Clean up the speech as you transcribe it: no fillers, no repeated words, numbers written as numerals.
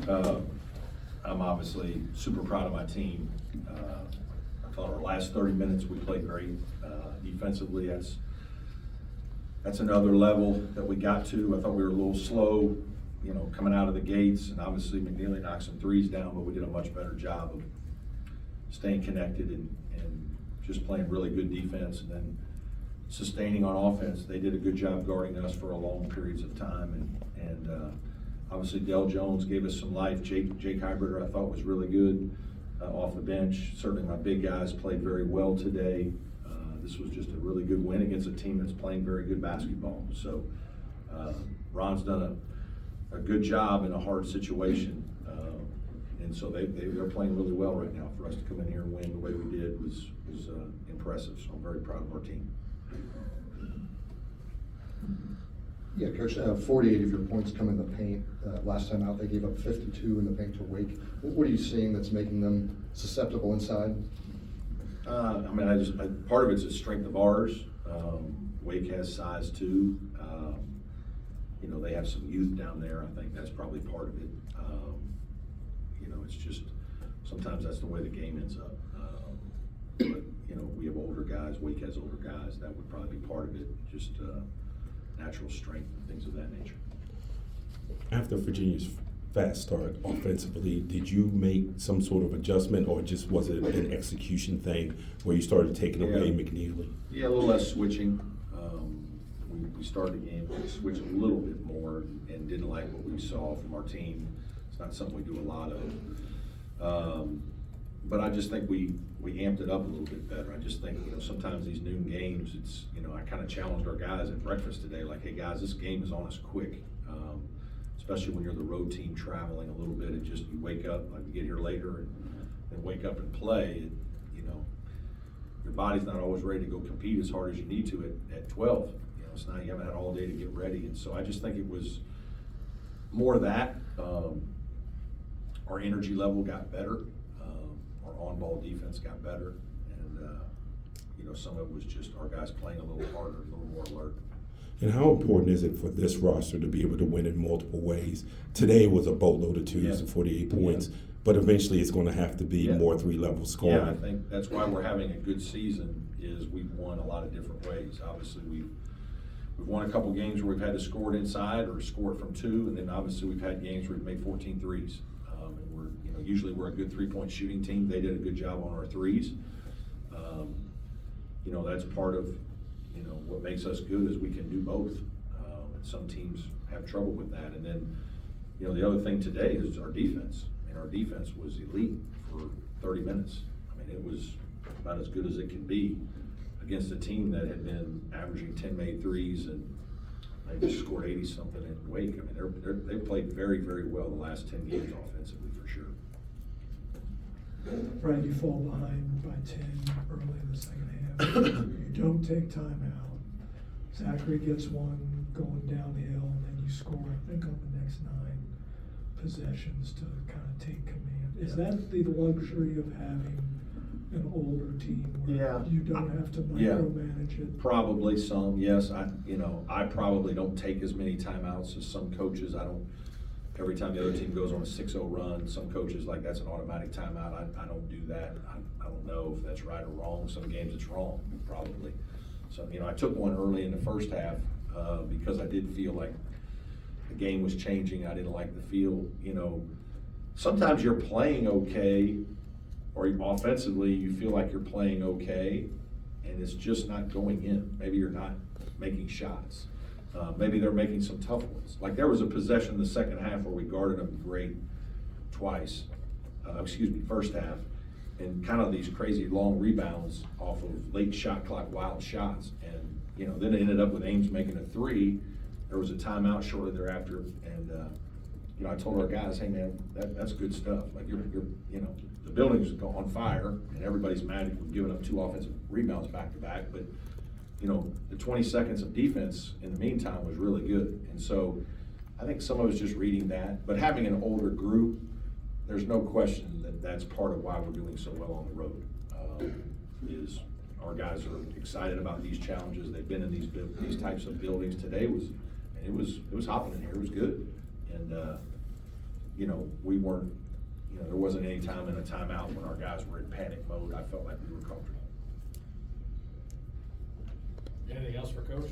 I'm obviously super proud of my team. I thought our last 30 minutes we played great. Defensively, that's another level that we got to. I thought we were a little slow, coming out of the gates, and obviously McNeely knocked some threes down, but we did a much better job of staying connected and just playing really good defense, and then sustaining on offense. They did a good job guarding us for a long periods of time, and obviously Del Jones gave us some life. Jake Hybrider I thought was really good off the bench. Certainly my big guys played very well today. This was just a really good win against a team that's playing very good basketball. So Ron's done a good job in a hard situation. And so they're playing really well right now. For us to come in here and win the way we did was impressive. So I'm very proud of our team. Yeah, Coach, 48 of your points come in the paint. Last time out, they gave up 52 in the paint to Wake. What are you seeing that's making them susceptible inside? Part of it's a strength of ours. Wake has size too. They have some youth down there. I think that's probably part of it. It's just sometimes that's the way the game ends up. But we have older guys. Wake has older guys. That would probably be part of it. Just natural strength and things of that nature. After Virginia's fast start offensively, did you make some sort of adjustment, or just was it an execution thing where you started taking away McNeely? Yeah, a little less switching. We started the game switching a little bit more and didn't like what we saw from our team. It's not something we do a lot of. But I just think we amped it up a little bit better. I just think, sometimes these noon games, it's, I kind of challenged our guys at breakfast today, like, hey guys, this game is on us quick. Especially when you're the road team traveling a little bit, you wake up, like we get here later and then wake up and play. Your body's not always ready to go compete as hard as you need to at 12. It's not, you haven't had all day to get ready. And so I just think it was more of that. Our energy level got better. Our on-ball defense got better. And, some of it was just our guys playing a little harder, a little more alert. And how important is it for this roster to be able to win in multiple ways? Today was a boatload of twos and 48 points, but eventually it's going to have to be more three-level scoring. Yeah, I think that's why we're having a good season, is we've won a lot of different ways. Obviously, we've won a couple games where we've had to score it inside or score it from two, and then obviously we've had games where we've made 14 threes. And usually we're a good three-point shooting team. They did a good job on our threes. That's part of what makes us good is we can do both. And some teams have trouble with that. And then, the other thing today is our defense. And our defense was elite for 30 minutes. It was about as good as it can be against a team that had been averaging 10 made threes, and they just scored 80-something in Wake. They played very, very well the last 10 games offensively for sure. Right, you fall behind by 10 early in the second half. You don't take time out. Zachary gets one going downhill, and then you score, I think, on the next 9 possessions to kind of take command. Is that the luxury of having an older team where you don't have to micromanage it? Probably some, yes. I probably don't take as many timeouts as some coaches. Every time the other team goes on a 6-0 run, some coaches like that's an automatic timeout. I don't do that. I don't know if that's right or wrong. Some games it's wrong, probably. So, I took one early in the first half because I did feel like the game was changing. I didn't like the feel. Sometimes you're playing okay, or offensively you feel like you're playing okay, and it's just not going in. Maybe you're not making shots. Maybe they're making some tough ones. Like there was a possession in the second half where we guarded them great twice. First half. And kind of these crazy long rebounds off of late shot clock wild shots. And, then it ended up with Ames making a 3. There was a timeout shortly thereafter. And, I told our guys, hey man, that's good stuff. Like the building's on fire and everybody's mad we're giving up 2 offensive rebounds back to back. But, the 20 seconds of defense in the meantime was really good. And so I think some of us just reading that, but having an older group, there's no question that that's part of why we're doing so well on the road. Is our guys are excited about these challenges. They've been in these types of buildings. Today it was hopping in here. It was good, and you know, we weren't, you know, there wasn't any time in a timeout when our guys were in panic mode. I felt like we were comfortable. Anything else for Coach?